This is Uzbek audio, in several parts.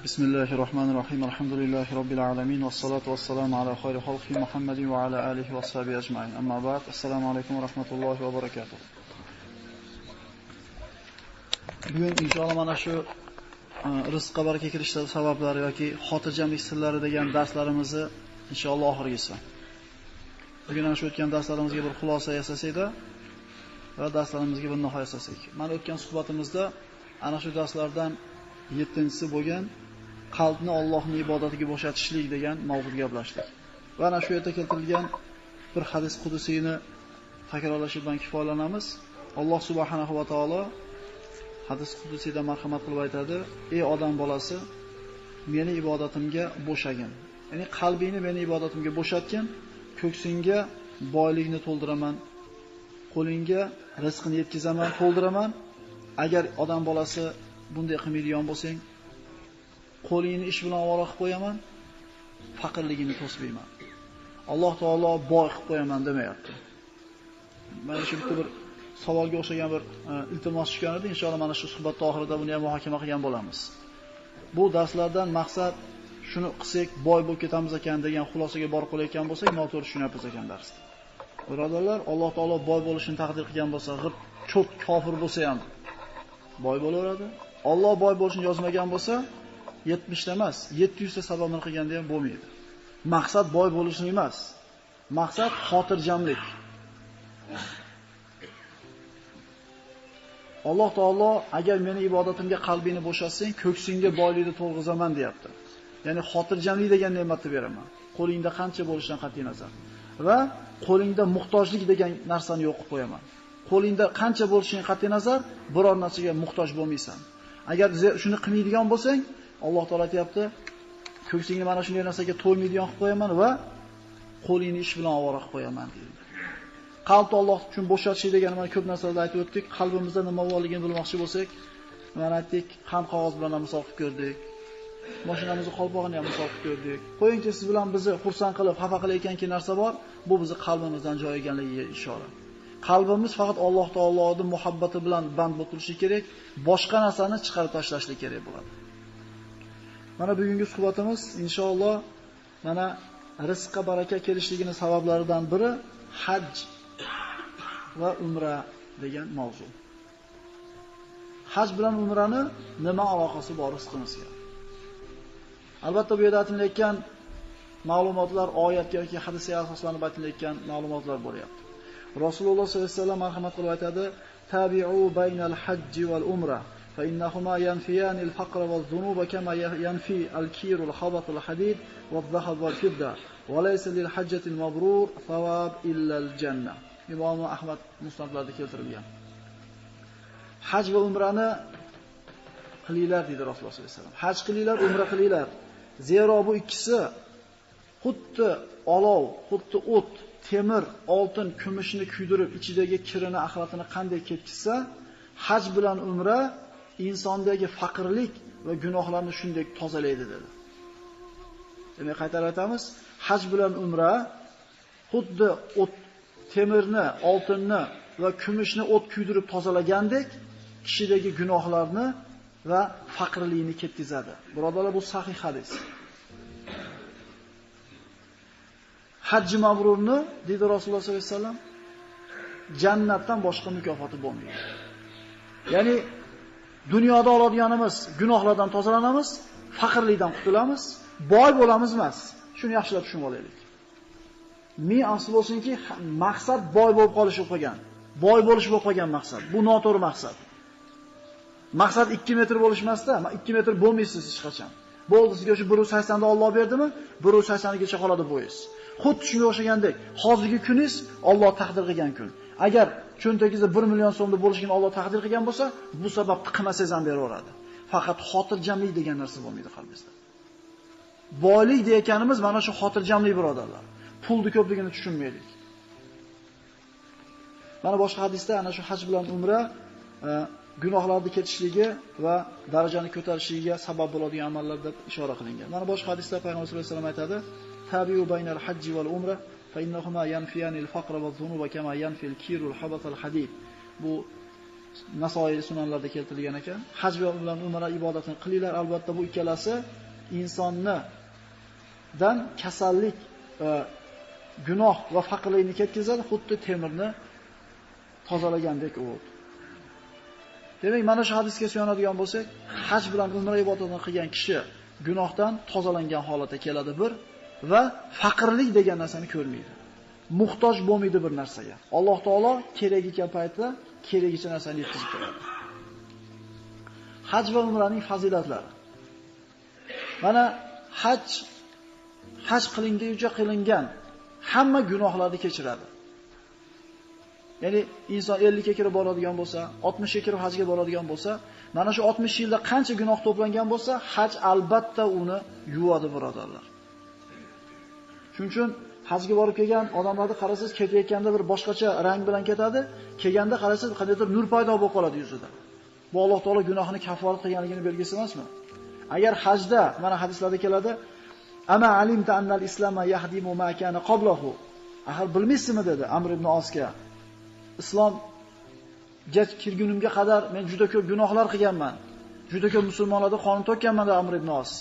Bismillahirrahmanirrahim. Alhamdulillahi robbil alamin vassalatu vassalamu ala khayri xalqi Muhammadin va ala alihi va sahbihi ajmain. Amma ba'd. Assalomu alaykum va rahmatullohi va barakatuh. Bugun inshaalloh mana shu rizqqa baraka kelishlar sabablari yoki xotirjamlik sirlari degan darslarimizni inshaalloh oxirgisi. Bugun ana shu o'tgan darslarimizga bir xulosa yasasak-da va darslarimizga bir nihoya yasasak. Mana o'tgan suhbatimizda ana shu darslardan 7-si bo'lgan qalbni Allohning ibodatiga bo'shatishlik degan mavzuga gaplashdik. Va ana shu yerda keltirilgan bir hadis qudusiyni takrorlash bilan kifoyalanamiz. Alloh subhanahu va taolo hadis qudusiyda marhamat qilib aytadi: "Ey odam bolasi, meni ibodatimga bo'shagin." Ya'ni qalbingni meni ibodatimga bo'shatgin, ko'ksingga boylikni to'ldiraman, qo'lingga rizqni yetkazaman, to'ldiraman. Agar odam bolasi bunday qilmaydigan bo'lsang, qo'lingni ish bilan ovora qilib qo'yaman, faqirligini to'smayman. Alloh taolo boy qilib qo'yaman demayapti. Mana shu bitta bir savolga o'xshagan bir iltimos tushgan edi. Inshaalloh mana shu suhbat oxirida buni ham muhokama qilgan bo'lamiz. Bu darslardan maqsad shuni qilsak boy bo'lib ketamiz ekan degan xulosaga borib qolayotgan bo'lsak, noto'g'ri tushunyapmiz ekan darsda. Birodarlar, Alloh taolo boy bo'lishini taqdir qilgan bo'lsa, cho'q kofir bo'lsa ham boy bo'laveradi. Alloh boy bo'lishini yozmagan bo'lsa, 70 ta emas, 700 ta sababini qilganda ham bo'lmaydi. Maqsad boy bo'lish emas. Maqsad xotirjamlik. Alloh taolo agar meni ibodatimga qalbingni bo'shatsang, ko'ksingga boylikni to'lg'izaman deyapti. Ya'ni xotirjamlik degan ne'matni beraman. Qo'lingda qancha bo'lishidan qat'iy nazar. Va qo'lingda muhtojlik degan narsani yo'q qilib qo'yaman. Qo'lingda qancha bo'lishidan qat'iy nazar, biror narsaga muhtoj bo'lmaysan. Agar shuni qilmaydigan bo'lsang, Alloh taolo aytayapti, ko'ksingni mana shunday narsaga to'lmaydigan qilib qo'yaman va qo'lingni ish bilan ovora qilib qo'yaman deydi. Qalbni Alloh uchun bo'shatish degani mana ko'p narsalarda aytib o'tdik. Qalbimizda nima borligini bilmoqchi bo'lsak, mana aytdik, ham qog'oz bilan ham misol qilib ko'rdik. Mashinamizni qolpog'ini ham misol qilib ko'rdik. Qo'yingchi, siz bilan bizni xursand qilib, xafa qilayotganki narsa bor, bu bizni qalbimizdan joy olganligiga ishora. Qalbimiz faqat Alloh taoloning muhabbati bilan band bo'lib kerak, boshqa narsani chiqarib tashlashlik kerak bo'ladi. Mana bugungi suhbatimiz inshaalloh mana rizqqa baraka kelishligining sabablaridan biri haj va umra degan mavzu. Haj bilan umrani nima aloqasi bor rizqimizga? Albatta bu yerda aytilayotgan ma'lumotlar oyatga yoki hadisga asoslanib aytilayotgan ma'lumotlar bo'lyapti. Rasululloh sollallohu alayhi vasallam marhamat qilib aytadi: "Tabi'u baynal hajji wal umra, fa innahuma yanfiyani al-faqra waz-zunuba kama yanfi al-kiru al-khabat al-hadid waz-zahab wal-fidda, wa laysa lil-hajjati al-mabrur thawab illa al-janna." Imom Ahmad musnadlarida keltirilgan. Haj va umrani qilinglar dedi Rasululloh sollallohu alayhi vasallam. Haj qilinglar, umra qilinglar. Zero bu ikkisi xuddi olov, xuddi o't, temir, oltin, kumushni kuydirib ichidagi kirini, axlatini qanday ketkizsa, haj bilan umra insondagi faqirlik va gunohlarni shunday tozalaydi dedi. Demak, qaytarib aytamiz, haj bilan umra xuddi o't, temirni, oltinni va kumushni o't kuydirib tozalagandek kishidagi gunohlarni va faqirlikni ketkizadi. Birodarlar, bu sahih hadis. Hajji mabrurni dedi Rasululloh sollallohu alayhi vasallam, jannatdan boshqa mukofoti bo'lmaydi. Ya'ni dunyoda oladiganimiz gunohlardan tozalanamiz, faqirlikdan qutulamiz, boy bo'lamiz emas. Shuni yaxshilab tushunib olaylik. Ming asl bo'lsinki, maqsad boy bo'lib qolish bo'lib qolgan. Boy bo'lish bo'lib qolgan maqsad. Bu noto'g'ri maqsad. Maqsad 2 metr bo'lish emasda, 2 metr bo'lmaysiz hech qachon. Bo'ldi, sizga shu 180 da Alloh berdimi? 180 gacha qoladi bo'yingiz. Xuddi shunga o'xshagandek, hozirgi kuningiz Alloh taqdir qilgan kun. Agar cho'ntagingizda 1 million so'mda bo'lishini Alloh taqdir qilgan bo'lsa, bu sababni qilmasangiz ham beraveradi. Faqat xotirjamlik degan narsa bo'lmaydi qalbingizda. Boylik deyotganimiz mana shu xotirjamlik, birodarlar. Pulni ko'pligini tushunmaylik. Mana boshqa hadisda ana shu haj bilan umra gunohlarni ketishligi va darajani ko'tarishligiga sabab bo'ladigan amallar deb ishora qilingan. Mana boshqa hadisda Payg'ambar sollallohu alayhi vasallam aytadi: "Tabi'u baynal hajji wal umra, fa innahuma yanfiyani al-faqra waz-zunuba kama yanfi al-kiru al-habat al-hadid." Bu Nasoiy sunanlarda keltirilgan ekan. Haj bilan umra ibodatini qilinglar. Albatta bu ikkalasi insonni dan kasallik, gunoh va faqirlikni ketkazadi, xuddi temirni tozalagandek u. Demak, mana shu hadisga suyanadigan bo'lsak, haj bilan umra ibodatini qilgan kishi gunohdan tozalangan holatda keladi bir va faqirlik degan narsani ko'rmaydi. Muhtoj bo'lmaydi bir narsaga. Alloh taolo keragicha paytda keragicha narsani yetkazib beradi. Haj va umraning fazilatlari. Mana haj qilinguncha qilingan hamma gunohlarni kechiradi. Ya'ni inson 50 ga kirib boradigan bo'lsa, 60 ga kirib hajga boradigan bo'lsa, mana shu 60 yilda qancha gunoh to'plangan bo'lsa, haj albatta uni yuvadi, birodarlar. Shuning uchun hajga borib kelgan odamlarni qarasiz, ketayotganda bir boshqacha rang bilan ketadi, kelganda qarasiz qandaydir nur paydo bo'lib qoladi yuzida. Bu Alloh taolo gunohini kaforat qilganligini belgisi emasmi? Agar hajda, mana hadislarda keladi, "Ama alimta annal islama yahdimu ma kana qablahu." Ahir bilmaysizmi dedi Amr ibn Osga. Islomga kirgunimga qadar men juda ko'p gunohlar qilganman. Juda ko'p musulmonlarga qon to'kkanman dedi Amr ibn Os.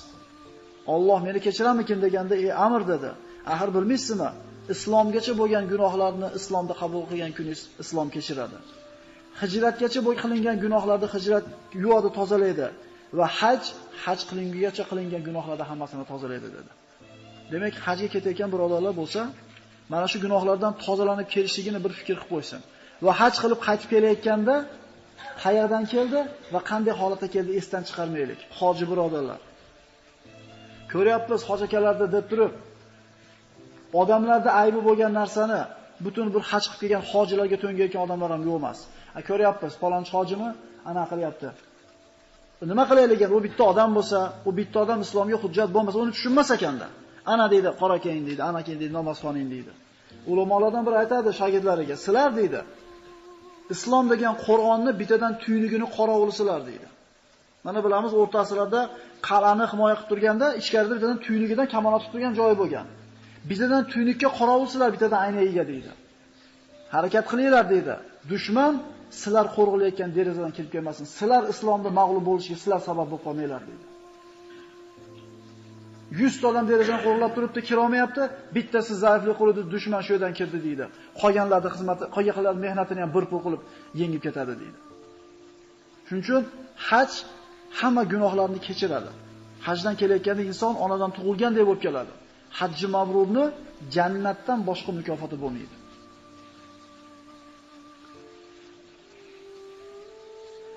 Alloh meni kechiramikin deganda, "Ey Amr" dedi. Ahir bilmaysizmi? Islomgacha bo'lgan gunohlarni islomda qabul qilgan kuningiz islom kechiradi. Hijratgacha qilingan gunohlarni hijrat yuvadi, tozalaydi va haj qilingungacha qilingan gunohlarni hammasini tozalaydi dedi. Demak, hajga ketayotgan birodarlar bo'lsa, mana shu gunohlardan tozalanib kelishligini bir fikr qilib qo'ysin. Va haj qilib qaytib kelayotganda qayerdan keldi va qanday holatda keldi esdan chiqarmaylik. Hoji birodarlar. Ko'ryapmiz hoji akalarda deb turib, odamlarda aybi bo'lgan narsani butun bir haj qilib kelgan hojilarga to'ngayotgan odamlar ham yo'q emas. Ko'ryapmiz, falonchi hojimi ana qilyapti. Nima qilaylik ekan? U bitta odam bo'lsa, u bitta odam islomga hujjat bo'lmasa, uni tushunmas ekanda. Ana deydi, qora keyin deydi, ana keyin deydi, namoz qo'ning deydi. Ulamolardan biri aytadi shogirdlariga, "Sizlar deydi, islom degan Qur'onni bittadan tuynugini qorovulsizlar" deydi. Mana bilamiz, o'rta asrlarda qal'ani himoya qilib turganda, ichkarida bittadan tuynugidan kamonat tutib turgan joyi bo'lgan. Bittadan tuynukka qorovulsizlar, bittadan aynagiga deydi. Harakat qilinglar deydi. Dushman sizlar qo'rg'ilayotgan derazadan kirib kelmasin. Sizlar islomda mag'lub bo'lishiga sizlar sabab bo'lib qolmanglar deydi. 100 ta odam derazadan qo'rg'ilab turibdi, kira olmayapti. Bittasi zaiflik qildi, dushman shu yerdan kirdi deydi. Qolganlarning xizmati, qolganlarning mehnatini ham bir pul qilib yengib ketadi deydi. Shuning uchun haj hamma gunohlarni kechiradi. Hajdan kelayotganda inson onadan tug'ilgandek bo'lib keladi. Hajji mabrurni jannatdan boshqa mukofoti bo'lmaydi.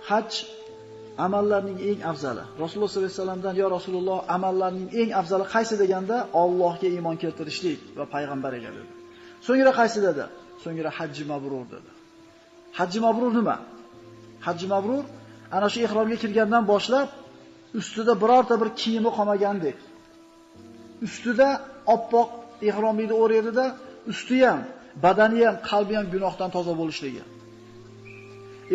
Haj amallarning eng afzali. Rasululloh sollallohu alayhi vasallamdan "Ya Rasululloh, amallarning eng afzali qaysi?" deganda, Allohga iymon keltirishlik va payg'ambariga dedi. So'ngra qaysi dedi? So'ngra hajji mabrur dedi. Hajji mabrur nima? Hajji mabrur ana shu ihromga kirgandan boshlab ustida birorta bir kiyimi qolmagandek. Ustida oppoq ihromlikni o'raydi-da, usti ham, badani ham, qalbi ham gunohdan toza bo'lishligi.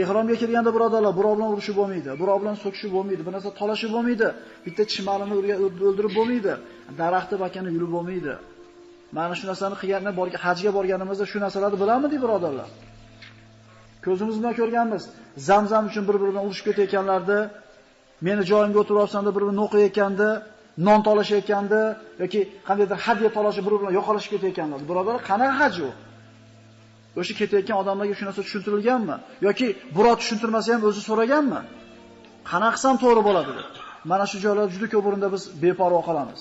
Ihromga kirganda birodarlar, birov bilan urushib bo'lmaydi, birov bilan so'kishib bo'lmaydi, bir narsa talashib bo'lmaydi, bitta chimalini o'ldirib bo'lmaydi, daraxtni bakani yulib bo'lmaydi. Mana shu narsani qilganda hajga borganimizda shu narsalarni bilamizmi, birodarlar? Ko'zimiz bilan ko'rganmiz. Zamzam uchun bir-biridan urushib ketayotganlarni, meni joyimga o'tirib olsanda bir-birini o'qiyotgandi, non talashayotgandi yoki qandaydir hadya talashib bir-biridan yo'qolishib ketayotganlarni. Birodarlar, qanaqa haj u? O'sha ketayotgan odamlarga shu narsa tushuntirilganmi? Yoki birov tushuntirmasa ham o'zi so'raganmi? Qanaqasam to'g'ri bo'ladi deb. Mana shu joylarda juda ko'p o'rinda biz beparvo qolamiz.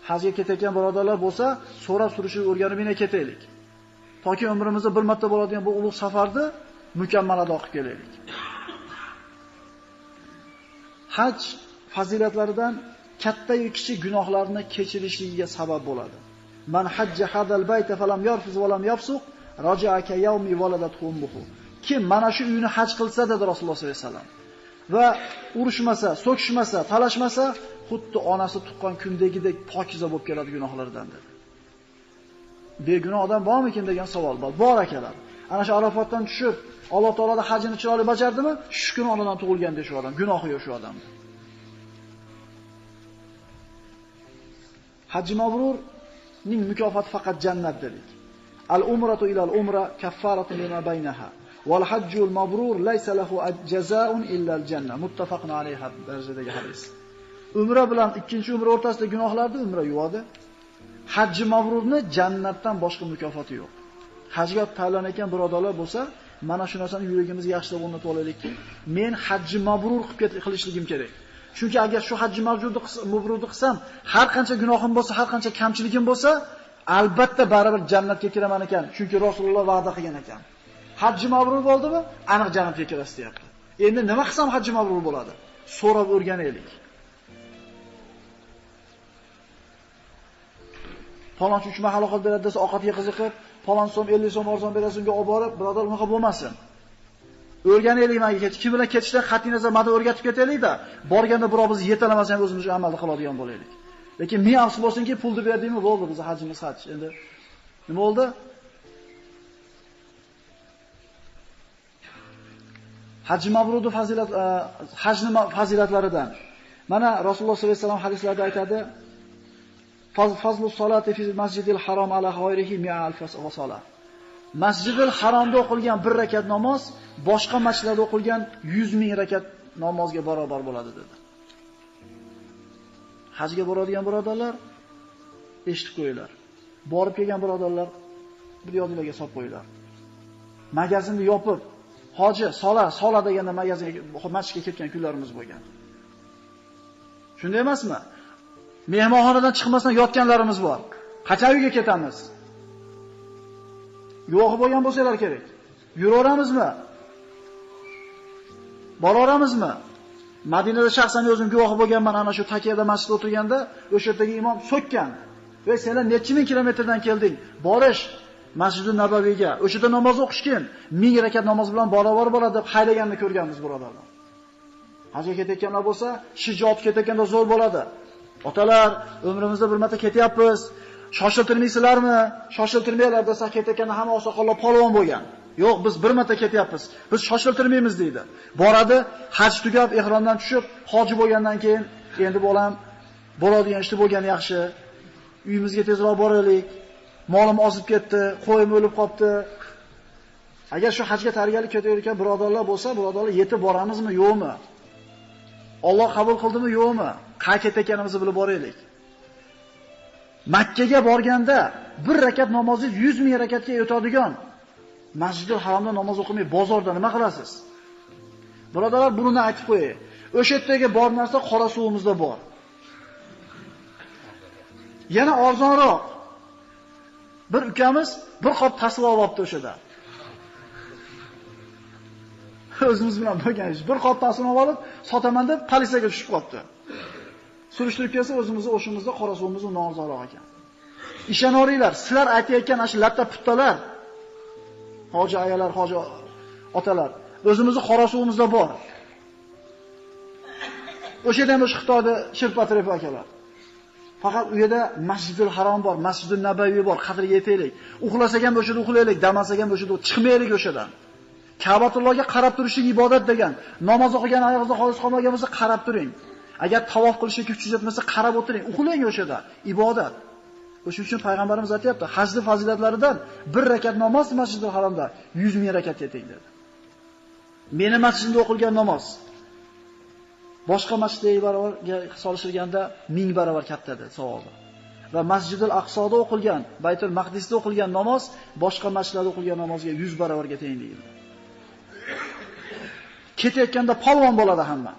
Hajga ketayotgan birodarlar bo'lsa, so'rab surishib o'rganib yana ketaylik. Toki umrimizda bir marta bo'ladigan bu ulug' safarni mukammal ado qilib kelaylik. Haj fazilatlaridan katta va kichik gunohlarni kechirishligiga sabab bo'ladi. Man hajja hadal bayta falam yarfiz va lam yafsuq raja'a ka yawmi waladathu ummuhu. Kim mana shu uyni haj qilsa dedi Rasululloh sollallohu alayhi vasallam va urushmasa, so'kishmasa, talashmasa, xuddi onasi tuqqan kundagidek pokiza bo'lib keladi gunohlaridan dedi. Begunoh odam bormikin degan savol bor. Bor akalar. Ana shu Arafotdan tushib, Alloh taoloning hajini chiroyli bajardimi? Shu kun onadan tug'ilganda shu odam, gunohi yo'q shu odam. Hajji mabrurning mukofoti faqat jannat dedik. Al-umratu ila al-umra kaffaratun lima baynaha. Wal hajjul mabrur laysa lahu jazaa'un illa al-janna. Muttafaqun alayhi darajadagi hadis. Umra bilan ikkinchi umra o'rtasida gunohlarni umra yuvadi. Hajji mabrurni jannatdan boshqa mukofoti yo'q. Hajga tayyorlanayotgan birodarlar bo'lsa, mana shu narsani yuragimizga yaxshilab o'rnatib olaylikki, men hajji mabrur qilishligim kerak. Chunki agar shu hajji mabrurni qilsam, har qancha gunohim bo'lsa, har qancha kamchiligim bo'lsa, albatta baribir jannatga kiraman ekan. Chunki Rasululloh va'da qilgan ekan. Hajji mabrur bo'ldimi? Aniq jannatga kirasiz deyapti. Endi nima qilsam hajji mabrur bo'ladi? So'rab o'rganaylik. Falonchi 3 mahal ovqat beradi desa, ovqatga qiziqib, falon so'm 50 so'm arzon berasiz, unga olib borib, birodar unaqa bo'lmasin. O'rganaylik menga kim bilan ketishdan qat'iy nazar ma'da o'rgatib ketaylik-da, borganda birov bizni yetalamasa ham o'zimiz amalda qiladigan bo'laylik. Lekin men afsus bo'lsinki, pulni berdingmi, bo'ldi, biz hajimiz haj. Endi nima bo'ldi? Haj mabrurning hajning fazilatlaridan. Mana Rasululloh sollallohu alayhi vasallam hadislarda aytadi: Fazlu solati fi masjidil harom ala g'ayrihi mi'a alf salat. Masjidil haromda o'qilgan 1 rakat namoz boshqa masjidlarda o'qilgan 100 ming rakat namozga barobar bo'ladi dedi. Hajga boradigan birodarlar eshitib qo'yinglar. Borib kelgan birodarlar bir yodingizga solib qo'yinglar. Magazinni yopib, hoji sola deganda magazinga masjidga ketgan kunlarimiz bo'lgan. Shunday emasmi? Mehmonxonadan chiqmasdan yotganlarimiz bor. Qachon uyga ketamiz? Guvohi bo'lgan bo'lsalar kerak. Yuraveramizmi? Boraveramizmi? Madinada shaxsan o'zim guvohi bo'lganman, ana shu Takiyada masjidda o'tirganda o'sha yerdagi imom so'kkan. "Ey senlar necha ming kilometrdan kelding? Borish Masjidun Nabaviyga. O'sha yerda namoz o'qishgin. 1000 rakat namoz bilan barobar bo'ladi" deb haydaganini ko'rganmiz birodarlar. Hajga ketayotganlar bo'lsa, shijoat ketayotganda zo'r bo'ladi. Otalar, umrimizda bir marta ketyapmiz. Shoshiltirmaysizlarmi? Shoshiltirmaylar desa ketayotganda hamma oqsoqollar polvon bo'lgan. Yo'q, biz bir marta ketyapmiz. Biz shoshiltirmaymiz deydi. Boradi, haj tugab, ehromdan tushib, hoji bo'lgandan keyin endi bolam bo'ladigan ishni bo'lgani yaxshi. Uyimizga tezroq boraylik. Molim ozib ketdi, qo'yim o'lib qopti. Agar shu hajga tayyorgarlik ketayotgan birodarlar bo'lsa, birodarlar yetib boramizmi, yo'qmi? Alloh qabul qildimi, yo'qmi? Qayerga ketayotganimizni bilib boraylik. Makkaga borganda 1 rakat namozni 100 ming rakatga o'tadigan Masjidul Haromda namoz o'qimay bozorda nima qilasiz? Birodarlar, buni aytib qo'yay. O'sha yerdagi bor narsa qora suvimizda bor. Yana arzonroq. Bir ukamiz bir qop tasvir olibdi o'shada. O'zimiz bilan bo'lgan ish. Bir qop tasvir olib, sotaman deb politsiyaga tushib qolibdi. Surishtirib kelsa, o'shimizda qora suvimiz undan arzonroq ekan. Ishonaveringlar, sizlar aytayotgan ash latta puttalar, hoji ayalar, hoji otalar, o'zimizning qora suvimizda bor. O'sha yerdan o'sha Xitoyda shirpatirib akalar. Faqat u yerda Masjidul Harom bor, Masjidun Nabaviy bor, qadriga yetaylik. Uxlasak ham o'sha yerda uxlaylik, damasak ham o'sha yerda chiqmaylik o'shadan. Ka'batullohga qarab turishlik ibodat degan. Namoz o'qigan oyog'ingizda xolis qolmagan bo'lsa qarab turing. Agar tavof qilishga kuchingiz yetmasa qarab o'tiring, uxlang o'shada. Ibodat. O'shuning uchun payg'ambarimiz aytayapti, hajning fazilatlaridan 1 rakat namoz Masjidul Haromda 100 ming rakat yeting dedi. Meni masjidimda o'qilgan namoz boshqa masjidga barobarga solishtirganda 1000 barobar katta dedi savobi. Va Masjidul Aqsoda o'qilgan, Baytul Maqdisda o'qilgan namoz boshqa masjidlarda o'qilgan namozga 100 barobarga teng deyildi. Ketayotganda polvon bo'ladi hamma.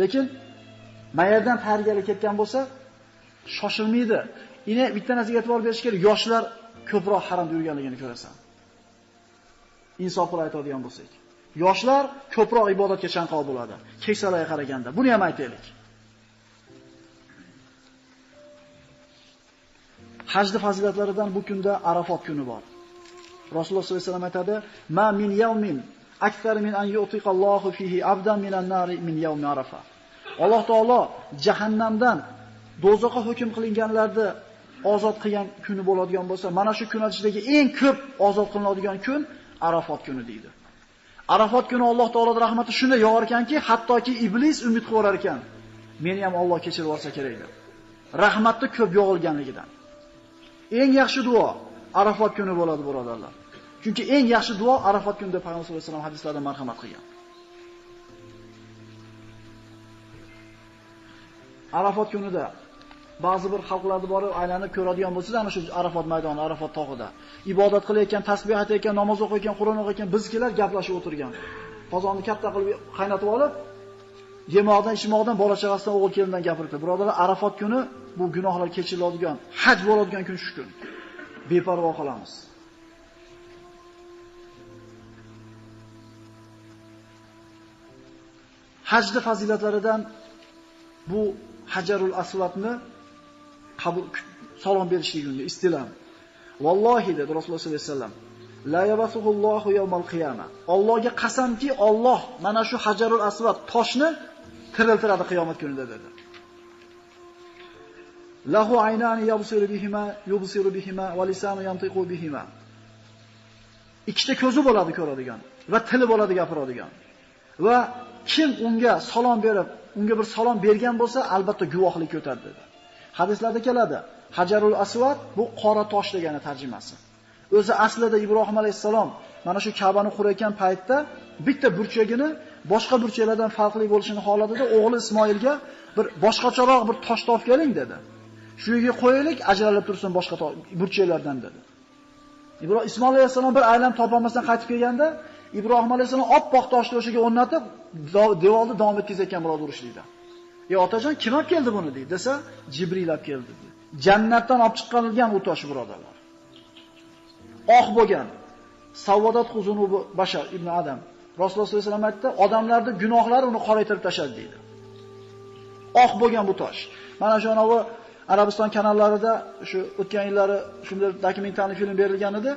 Lekin mayerdan tayyorgarlik ketgan bo'lsa, shoshilmaydi. Ine bitta narsaga e'tibor berish kerak, yoshlar ko'proq haromda yurganligini ko'rasan. Insof qilib aytadigan bo'lsak, yoshlar ko'proq ibodatga chanqoq bo'ladi. Keksalarga qaraganda. Buni ham aytaylik. Hajning fazilatlaridan bu kunda Arafot kuni bor. Rasululloh sollallohu alayhi vasallam aytadi: "Ma min yawmin akthar min an yu'tiqallohu fihi abdan minan nari min yawmi Arafa." Alloh taolo jahannamdan dozoqqa hukm qilinganlarni ozod qilgan kuni bo'ladigan bo'lsa, mana shu kun ichidagi eng ko'p ozod qilinadigan kun Arafot kuni deydi. Arafot kuni Alloh taoloning rahmati shunday yog'ar ekanki, hattoki iblis umid qilar ekan. Meni ham Alloh kechirib olsa kerak deb. Rahmatni ko'p yog'ilganligidan. Eng yaxshi duo Arafot kuni bo'ladi, birodarlar. Chunki eng yaxshi duo Arafat kunida Payg'ambar sollallohu alayhi vasallam hadislarda marhamat qilgan. Arafat kunida ba'zi bir xalqlarda borib aylanib ko'radigan bo'lsangiz, ana shu Arafat maydoni, Arafat tog'ida ibodat qilayotgan, tasbih aytayotgan, namoz o'qiyotgan, Qur'on o'qiyotgan bizkilar gaplashib o'tirgan. Qozonni katta qilib qaynatib olib, yemoqdan, ichmoqdan, bola chaqasidan, o'g'il kelindan gapirdi. Birodarlar, Arafat kuni bu gunohlar kechiriladigan, haj bo'ladigan kun shu kun. Beparvo qolamiz. Hajning fazilatlaridan bu Hajarul Aswadni qabul salom berishligini istilam. Vallohi dedi Rasululloh sollallohu alayhi vasallam, la yabasuhullohu yawmal qiyama. Allohga qasamki, Alloh mana shu Hajarul Aswad toshni tiriltiradi qiyomat kunida dedi. Lahu aynani yubsiru bihima va lisanu yantiqu bihima. Ikkita ko'zi bo'ladi ko'radigan va tili bo'ladi gapiradigan. Va kim unga salom berib, unga bir salom bergan bo'lsa, albatta guvohlik o'tadi dedi. Hadislarda keladi, Hajarul Aswad bu qora tosh degani tarjimasi. O'zi aslida Ibrohim alayhisalom mana shu Ka'bani qurayotgan paytda bitta burchagini boshqa burchaklardan farqli bo'lishini xohladida o'g'li Ismoilga bir boshqacharoq bir tosh topib keling dedi. Shu yerga qo'yaylik, ajralib tursin boshqa burchaklardan dedi. Ismoil alayhisalom bir aylanib topolmasdan qaytib kelganda, Ibrohim alayhisalom oppoq toshni o'shaga o'rnatib, devorni davom etkazayotgan biroq urishlikda. Otajon, kim olib keldi buni deydi desa, Jibril olib keldi dedi. Jannatdan olib chiqqanilgan u tosh birodarlar. Oq bo'lgan. Savodat xuzunubi bashar ibn Adam. Rasululloh sollallohu alayhi vasallam aytdi, odamlarning gunohlari uni qoraytirib tashadi deydi. Oq bo'lgan bu tosh. Mana shu anavi Arabiston kanallarida shu o'tgan yillari shunday dokumentarli film berilgan edi.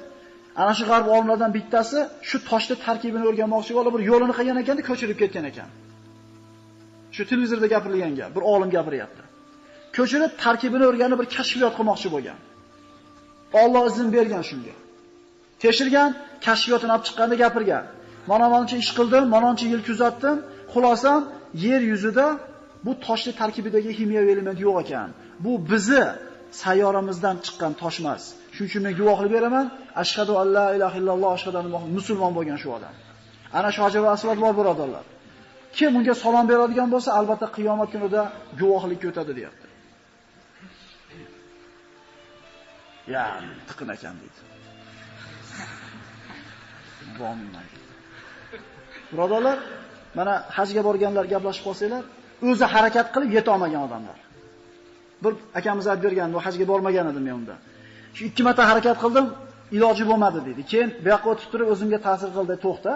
Ana shu g'arb olimlardan bittasi shu toshning tarkibini o'rganmoqchi bo'lib bir yo'lini qilgan ekan, ko'chirib ketgan ekan. Shu televizorda gapirilgan gap, bir olim gapiryapti. Ko'chirib tarkibini o'rganib bir kashfiyot qilmoqchi bo'lgan. Alloh izn bergan shunga. Tekshirgan, kashfiyotini olib chiqqanda gapirgan. Mana-mancha ish qildim, mana-mancha yil kuzatdim. Xulosam, yer yuzida bu toshning tarkibidagi kimyoviy element yo'q ekan. Bu bizi sayyoramizdan chiqqan tosh emas. Shuning uchun men guvohlik beraman, ashhadu an la ilaha illalloh, ashhadu anna muhammad musulmon bo'lgan shu odam. Ana shu Hajarul Aswad bor birodarlar. Kim unga salom beradigan bo'lsa, albatta qiyomat kunida guvohlikka o'tadi deyapti. Ya, tiqin ekan deydi. Bo'lmaydi. Birodarlar, mana hajga borganlar gaplashib qolsanglar, o'zi harakat qilib yeta olmagan odamlar. Bir akamiz aytib bergan, bu hajga bormagan edim men unda. Shu 2 marta harakat qildim, iloji bo'lmadi dedi. Keyin bu yoqqa o'tib turib o'zimga ta'sir qildi, to'xta.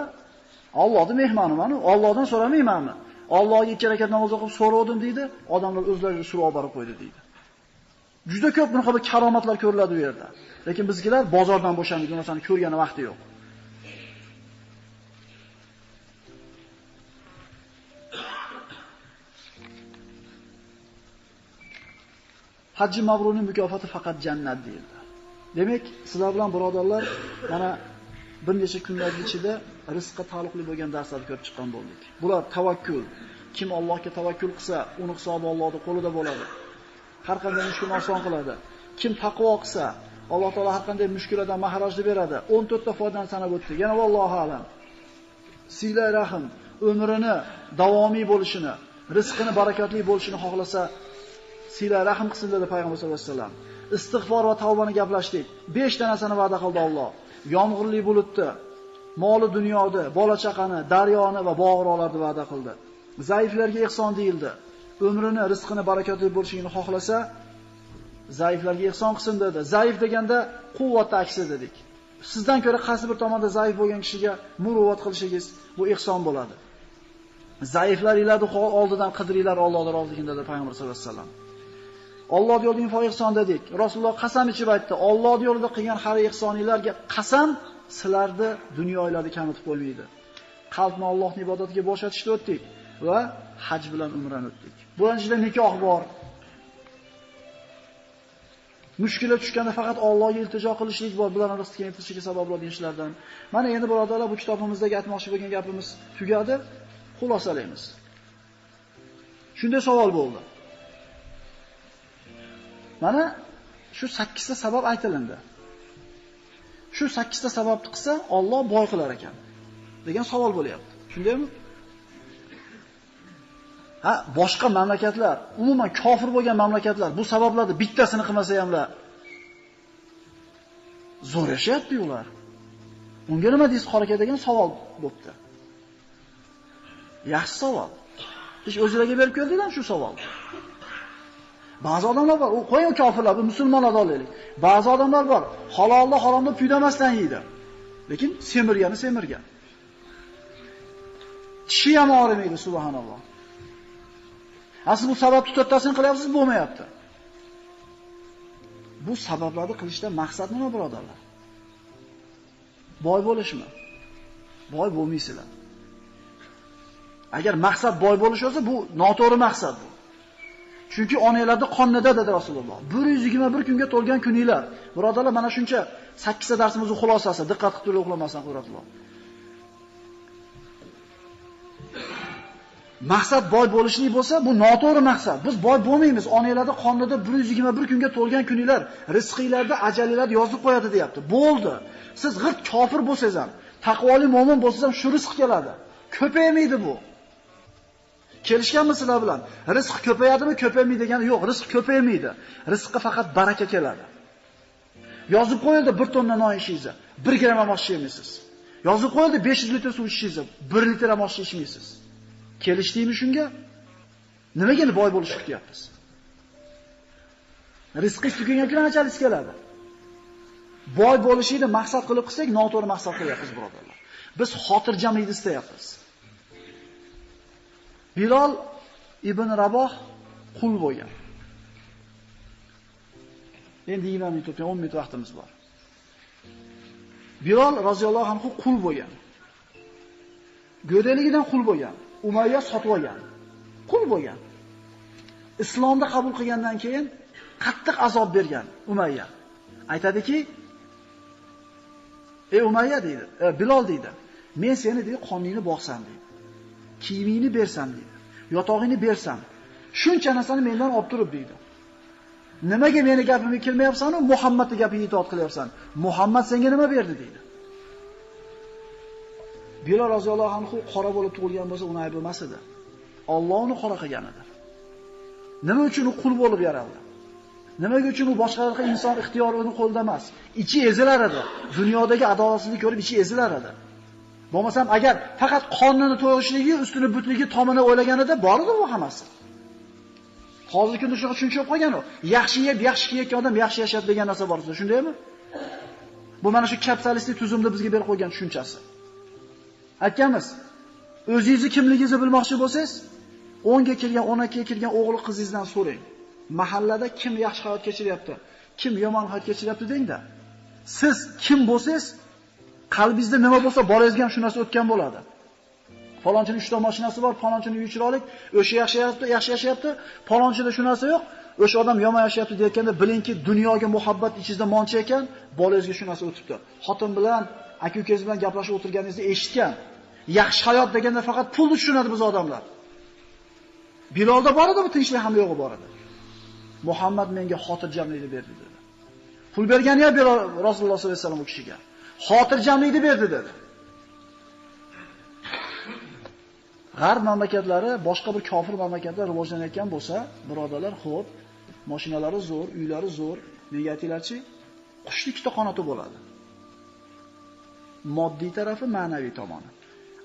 Allohning mehmoniman, Allohdan so'ramaymanmi? Allohga 2 rakat namoz o'qib so'radim dedi. Odamlar o'zlari suv olib borib qo'ydi dedi. Juda ko'p bunaqa bir karomatlar ko'riladi bu yerda. Lekin bizgilar bozordan bo'shamaydi, bu narsani ko'rgani vaqti yo'q. Hajji mabrurning mukofoti faqat jannat deyildi. Demak, sizlar bilan birodarlar, mana bir necha kunlar ichida rizqqa taalluqli bo'lgan darslarni ko'rib chiqqan bo'ldik. Bular tavakkul. Kim Allohga tavakkul qilsa, uni hisobi Allohning qo'lida bo'ladi. Har qanday mushkulni oson qiladi. Kim taqvo qilsa, Alloh taolo har qanday mushkullardan mahrajni beradi. 14 ta foydani sanab o'tdi. Yana vallohu alam. Sila rahim umrini davomiy bo'lishini, rizqini barakatli bo'lishini xohlasa, sila rahim qilsin dedi payg'ambar sollallohu alayhi vasallam. Istig'for va tavbani gaplashdik. 5 ta narsani va'da qildi Alloh. Yomg'irli bulutni, moli dunyoni, bola chaqani, daryoni va bog'roqlarni va'da qildi. Zaiflarga ihson deyildi. Umrini, rizqini barakatli bo'lishini xohlasa, zaiflarga ihson qilsin dedi. Zaif deganda quvvatni aksi dedik. Sizdan ko'ra qaysi bir tomonda zaif bo'lgan kishiga muruvvat qilishingiz bu ihson bo'ladi. Zaiflaringlarni oldidan qidiringlar Allohning roziligini dedi payg'ambar sollallohu alayhi vasallam. Alloh yo'lida info ihson dedik. Rasululloh qasam ichib aytdi. Alloh yo'lida qilgan har ihsoninglarga qasam sizlarni dunyolarni kamitib qo'ymaydi. Qalbni Allohning ibodatiga bo'shatishni o'tdik va haj bilan umrani o'tdik. Bular ichida nikoh bor. Mushkula tushganda faqat Allohga iltijo qilishlik bor, bularni rizqga yetishishga sabab bo'ladigan ishlardan. Mana endi birodarlar, bu kitobimizdagi aytmoqchi bo'lgan gapimiz tugadi. Xulosalaymiz. Shunday savol bo'ldi. Mana shu 8 ta sabab aytilindi. shu 8 ta sababni qilsa, Alloh boy qilar ekan degan savol bo'lyapti. Shundaymi? Ha, boshqa mamlakatlar, umuman kofir bo'lgan mamlakatlar bu sabablarni bittasini qilmasa hamlar zo'r yashayapti ular. Unga nima deysiz qor aka degan savol bo'pti. Yaxshi savol. Siz o'zingizga berib keldinglar shu savol. Ba'zi odamlar bor, u qo'ying kofirlar, bu musulmonlarni olaylik. Ba'zi odamlar bor, halolni haromni puydamasdan yeydi. Lekin semirgan. Tishi ham og'rimaydi, subhanalloh. Siz bu sababni to'rttasini qilyapsiz, bo'lmayapti. Bu sabablarni qilishdan maqsad nima, birodarlar? Boy bo'lishmi? Boy bo'lmaysizlar. Agar maqsad boy bo'lish bo'lsa, bu noto'g'ri maqsad bu. Chunki onanglarda qonida dedi Rasululloh. 121 kunga to'lgan kuninglar. Birodarlar, mana shuncha 8 ta darsimizning xulosasi. Diqqat qilib turib uxlamasdan qo'yratlar. Maqsad boy bo'lishlik bo'lsa, bu noto'g'ri maqsad. Biz boy bo'lmaymiz. Onanglarda qonida 121 kunga to'lgan kuninglar, rizqinglarda ajalinglar yozib qo'yadi deyapti. Bo'ldi. Siz g'irt kofir bo'lsangiz ham, taqvoli mo'min bo'lsangiz ham shu rizq keladi. Ko'paymaydi bu. Kelishganmi sizlar bilan? Rizq ko'payadimi, ko'paymaydi degani yo'q. Rizq ko'paymaydi. Rizqqa faqat baraka keladi. Yozib qo'yildi 1 tonna non yeysiz, 1 gram ham osh yeymaysiz. Yozib qo'yildi 500 litr suv ichishingiz, 1 litr ham osh ichmaysiz. Kelishdingmi shunga? Nimaga boy bo'lishni kutyapsiz? Rizqingiz tugagan kun qanchalik keladi? Boy bo'lishni maqsad qilib qilsak, noto'g'ri maqsad qilyapmiz, birodarlar. Biz xotirjamlikni istayapmiz. Bilol ibn Raboh qul bo'lgan. Endi 20 minut o'tgan, 10 minut vaqtimiz bor. Bilol roziyallohu anhu qul bo'lgan. Go'daligidan qul bo'lgan. Umayya sotib olgan. Qul bo'lgan. Islomni qabul qilgandan keyin qattiq azob bergan Umayya. Aytadiki, "Ey Umayya" deydi, Bilol deydi. "Men seni deydi qoningni boqsam deydi. Kiyimingni bersam deydi. Yotog'ingni bersam, shuncha narsani mendan olib turib deydi. Nimaga meni gapimga kelmayapsan-u, Muhammadning gapiga itoat qilyapsan? Muhammad senga nima berdi?" deydi. Bilol roziyallohu anhu qora bo'lib tug'ilgan bo'lsa, uni ayb emas edi. Alloh uni qora qilgan edi. Nima uchun u qul bo'lib yaraldi? Nima uchun u boshqalarga inson ixtiyori uni qo'lda emas? Ichi ezilar edi. Dunyodagi adolatsizlikni ko'rib ichi ezilar edi. Bo'lmasam agar faqat qonini to'g'rishligi, ustini butligi tomini o'ylaganida bor edi bu hammasi. Hozirgi kunda shunga tushunchib qo'ygan u. Yaxshi yeb, yaxshi kiygan odam yaxshi yashaydi degan narsa bor, shundaymi? Bu mana shu kapitalistik tuzumda bizga berib qo'ygan tushunchasi. Aytganmiz, o'zingizni kimligingizni bilmoqchi bo'lsangiz, 10 ga kirgan, 12 ga kirgan o'g'il qizingizdan so'rang. Mahallada kim yaxshi hayot kechiryapti, kim yomon hayot kechiryapti dengda. Siz kim bo'lsangiz, qalbingizda nima bo'lsa, bolangizga ham shu narsa o'tgan bo'ladi. Falonchining 3 ta mashinasi bor, falonchining uyi chiroyli, o'sha yaxshi yashayapti, falonchida shu narsa yo'q, o'sha odam yomon yashayapti deyotganda bilingki, dunyoga muhabbat ichingizda moncha ekan, bolangizga shu narsa o'tibdi. Xotin bilan, aka-ukangiz bilan gaplashib o'tirganingizni eshitgan. Yaxshi hayot deganda faqat pulni tushunadi biz odamlar. Bilolda bor edi bu tinchlik ham yo'g'i bor edi. Muhammad menga xotirjamlikni berdi dedi. Pul bergani ya Rasululloh sollallohu alayhi vasallam u kishiga. Xotirjamlikni berdi dedi. G'arb mamlakatlari, boshqa bir kofir mamlakatlar rivojlanayotgan bo'lsa, birodarlar, xo'p, mashinalari zo'r, uylari zo'r, nega aytinglarchi? Qushli ikkita qanoti bo'ladi. Moddiy tarafi, ma'naviy tomoni.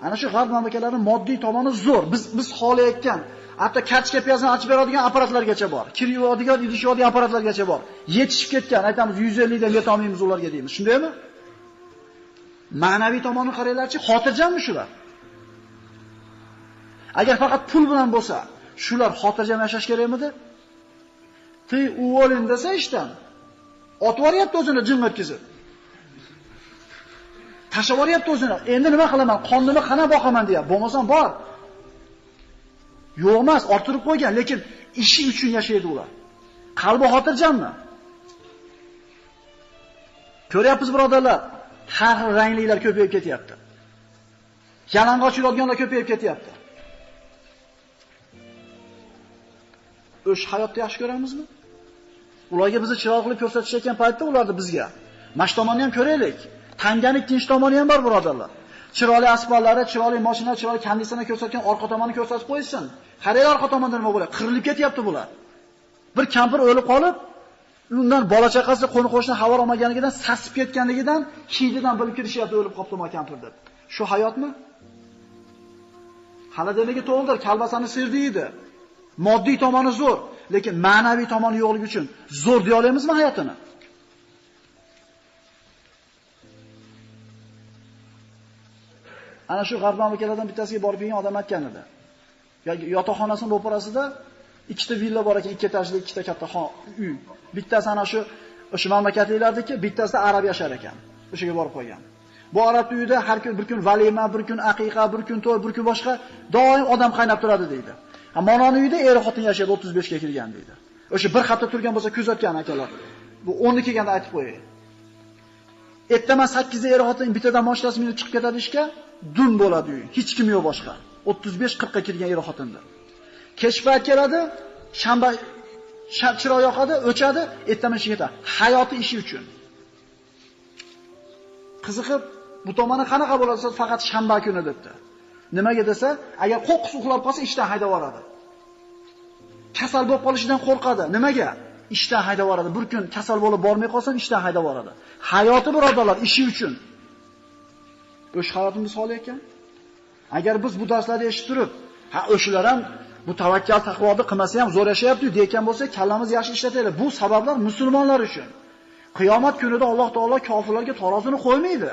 Ana shu g'arb mamlakatlarining moddiy tomoni zo'r. Biz xohlayotgan, hatto kartoshka piyozni ochib beradigan apparatlargacha bor. Kir yuvadigan, idish yuvadigan apparatlargacha bor. Yetishib ketgan, aytamiz 150 dan yeta olmaymiz ularga deymiz. Shundaymi? Ma'naviy tomonini qaranglarchi, xotirjammi shular? Agar faqat pul bilan bo'lsa, shular xotirjam yashash kerakmidi? Tey uvolin desa ishdan. Otib yuryapti o'zini jin o'tkazib. Tashlab yuryapti o'zini. Endi nima qilaman? Qonnimni qana boqaman deyapti. Bo'lmasam bor. Yo'q emas, orttirib qo'ygan, lekin ishi uchun yashaydi ular. Qalbi xotirjammi? Ko'ryapmiz birodarlar, har xil rangliklar ko'payib ketyapti. Yalang'och yuradiganlar ko'payib ketyapti. O'sha hayotni yaxshi ko'ramizmi? Ularga bizni chiroq qilib ko'rsatishayotgan paytda ularni bizga. Mana shu tomonni ham ko'raylik. Tanganing ikkinchi tomoni ham bor, birodarlar. Chiroyli asfaltlari, chiroyli mashina, chiroyli konditsioner ko'rsatgan orqa tomonni ko'rsatib qo'ysin. Qarang, orqa tomonda nima bo'ladi? Qirilib ketyapti bular. Bir kampir o'lib qolib, undan bola chaqasi qo'ni-qo'shni xabar olmaganidan, sasib ketganligidan, hididan bilib kirishyapti, o'lib qopti ma kampir deb. Shu hayotmi? Xaladeligi to'g'ridir, kalbasani sirdi edi. Moddiy tomoni zo'r, lekin ma'naviy tomoni yo'qligi uchun zo'r deya olamizmi hayotini? Ana shu g'arb mamlakatlardan bittasiga borib kelgan odam aytgan edi. Yotoqxonasining ro'parasida ikkita villa bor ekan, ikki etajli, ikkita katta uy. Bittasi ana shu mamlakatliklardagi, bittasida arab yashar ekan. O'shaga borib qo'ygan. Bu arab uyida har kun bir kun valima, bir kun aqiqa, bir kun to'y, bir kun boshqa doim odam qaynab turadi deydi. Mononi uyida er-xotin yashaydi, 35 ga kirgan deydi. O'sha bir hafta turgan bo'lsa kuzatgan akalar. Bu 10 kelganda aytib qo'yay. Ertaman 8 da er-xotin bittadan mashinasi minib chiqib ketadi ishga, dun bo'ladi uy. Hech kim yo'q boshqa. 35-40 ga kirgan er-xotinda. Kech payt keladi, shanba chiroq yoqadi, o'chadi, ertaman ishga ketadi. Hayoti ishi uchun. Qiziqib, bu tomoni qanaqa bo'ladi, faqat shanba kuni debdi. Nimaga desa, agar qo'qqis uxlab qolsa ishdan haydab yuboradi. Kasal bo'lib qolishidan qo'rqadi. Nimaga? Ishdan haydab yuboradi. Bir kun kasal bo'lib bormay qolsam ishdan haydab yuboradi. Hayoti birodarlar ishi uchun. O'sha hayotimiz holi ekan. Agar biz bu darslarni eshitib turib, o'shalar ham bu tavakkal taqvoni qilmasa ham zo'r yashayapti degan bo'lsa, kallamiz yaxshi ishlataylik. Bu sabablar musulmonlar uchun. Qiyomat kunida Alloh taolo kofirlarga tarozini qo'ymaydi.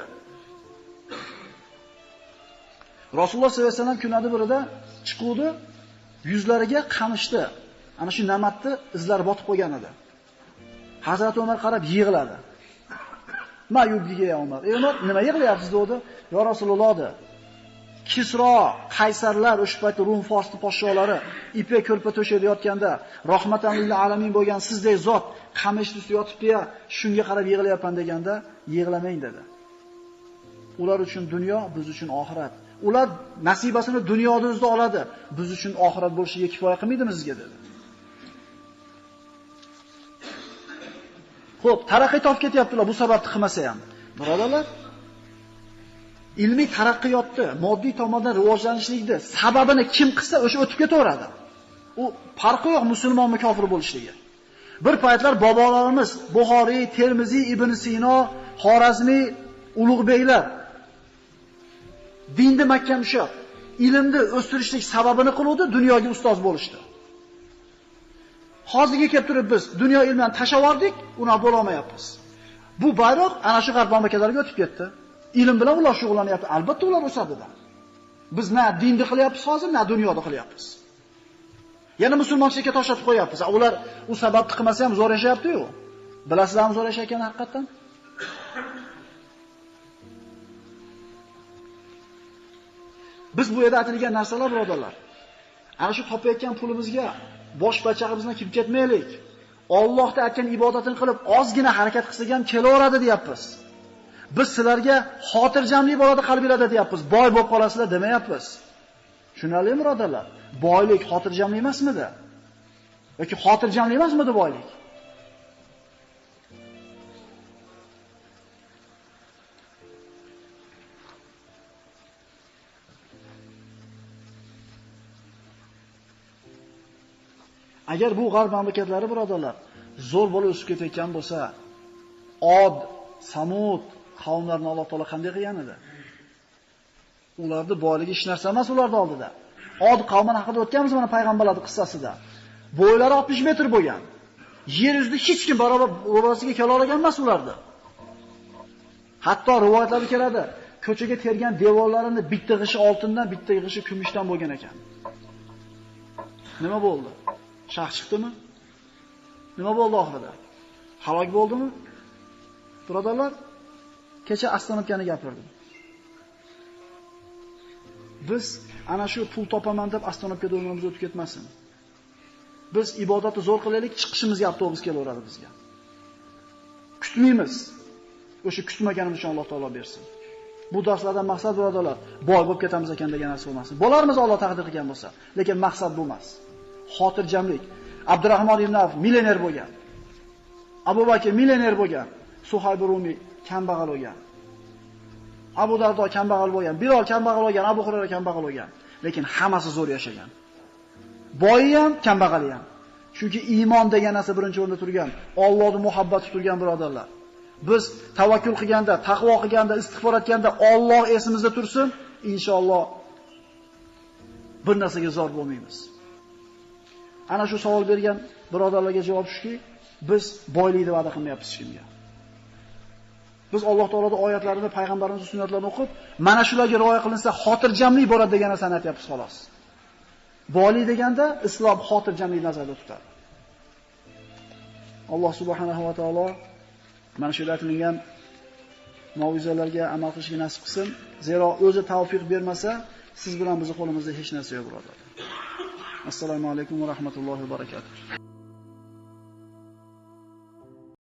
Rasululloh sollallohu alayhi vasallam kunlarning birida chiquvdi, yuzlariga qamishdi. Ana shu namatni izlari botib qo'ygan edi. Hazrat Umar qarab yig'ladi. "Ma yubdiga ya Umar. Umar, nima yig'layapsiz?" dedi. "Ya Rasululloh" dedi. Kisro, qaysarlar, o'sha paytda Rum Forsni podsholari ipak ko'rpa to'shada yotganda, rahmatan lil alamin bo'lgan sizdek zot qamish ustida yotibdi-ya, shunga qarab yig'layapman deganda, yig'lamang dedi. Ular uchun dunyo, biz uchun oxirat. Ular nasibasini dunyoda o'zida oladi. Biz uchun oxirat bo'lishiga kifoya qilmaydimi sizga dedi. Xo'p, taraqqiy topib ketyaptilar bu sababni qilmasa ham. Birodarlar, ilmiy taraqqiyotni, moddiy tomondan rivojlanishlikni sababini kim qilsa, o'sha o'tib ketaveradi. U farqi yo'q musulmonmi kofir bo'lishligi. Bir paytlar bobolarimiz Buxoriy, Termiziy, Ibn Sino, Xorazmiy, Ulug'beklar dinni mahkam ushlab, ilmni o'stirishlik sababini qiluvdi, dunyoga ustoz bo'lishdi. Hozirga kelib turib biz dunyo ilmini tashavordik, uni bo'la olmayapmiz. Bu bayroq ana shu g'arb mamlakatlariga o'tib ketdi. Ilm bilan ular shug'ullanyapti. Albatta ular o'sadi-da. Biz na dinni qilyapmiz hozir, na dunyoda qilyapmiz. Yana musulmonchilikka tashlatib qo'yapmiz. Ular u sababni qilmasa ham zo'r yashayapti-ku. Bilasizlarmi zo'r yashayotgan haqiqatan? Biz bu yerda aytilgan narsalar birodarlar. Ana shu topayotgan pulimizga bosh bachag'imizdan kirib ketmaylik. Allohga aytgan ibodatini qilib, ozgina harakat qilsak ham kelaveradi deyapmiz. Biz sizlarga xotirjamlik bo'ladi qalbingizda deyapmiz. Boy bo'lib qolasizlar demayapmiz. Tushunarlimi birodarlar? Boylik xotirjamlik emasmidi? Yoki xotirjamlik emasmidi boylik? Agar bu g'arb mamlakatlari birodarlar zo'r bo'lib o'sib ketayotgan bo'lsa, Od, Samud qavmlarini Alloh taolo qanday qilgan edi? Ularning boyligi hech narsa emas ularning oldida. Od qavmini haqida o'tganmiz mana payg'ambarlarning qissasida. Bo'ylari 60 metr bo'lgan. Yer yuzida hech kim ro'barasiga kela olgan emas ularni. Hatto rivoyatlarda keladi, ko'chaga tergan devorlarini bitta g'ishi oltindan, bitta g'ishi kumushdan bo'lgan ekan. Nima bo'ldi? Shah chiqdimi? Nima bo'ldi oxirida? Halok bo'ldimi? Birodarlar, kecha Astanovkani gapirdim. Biz ana shu pul topaman deb Astanovkada o'rnimiz o'tib ketmasin. Biz ibodatni zo'r qilaylik, chiqishimizga avtobus kelaveradi bizga. Kutmaymiz. O'sha kutmaganimiz uchun Alloh taolo bersin. Bu darslardan maqsad birodarlar, boy bo'lib ketamiz ekan degan narsa bo'lmasin. Bo'larmiz Alloh taqdir qilgan bo'lsa, lekin maqsad bu emas. Xotirjamlik. Abdurahmon ibn Avf millioner bo'lgan. Abu Bakr millioner bo'lgan. Suhayb Rumi kambag'al bo'lgan. Abu Dardo kambag'al bo'lgan, Bilol kambag'al bo'lgan, Abu Hurayra kambag'al bo'lgan, lekin hammasi zo'r yashagan. Boyi ham, kambag'ali ham. Chunki iymon degan narsa birinchi o'rinda turgan, Allohning muhabbati turgan birodarlar. Biz tavakkul qilganda, taqvo qilganda, istig'for etganda Alloh esimizda tursin, inshaalloh bir narsaga zor bo'lmaymiz. Ana shu savol bergan birodarlarga javob shuki, biz boylikni va'da qilmayapmiz hech kimga. Biz Alloh taoloning oyatlarini, payg'ambarimiz sunnatlarini o'qib, mana shularga rioya qilinsa xotirjamlik bo'ladi degan narsani aytyapmiz xolos. Boylik deganda islom xotirjamlik nazarda tutadi. Alloh subhanahu va taolo mana shu aytilgan mavzularga amal qilishni nasib qilsin. Zero o'zi tavfiq bermasa, siz bilan bizning qo'limizda hech narsa yo'q, birodarlar. Assalomu alaykum va rahmatullohi va barakatuh.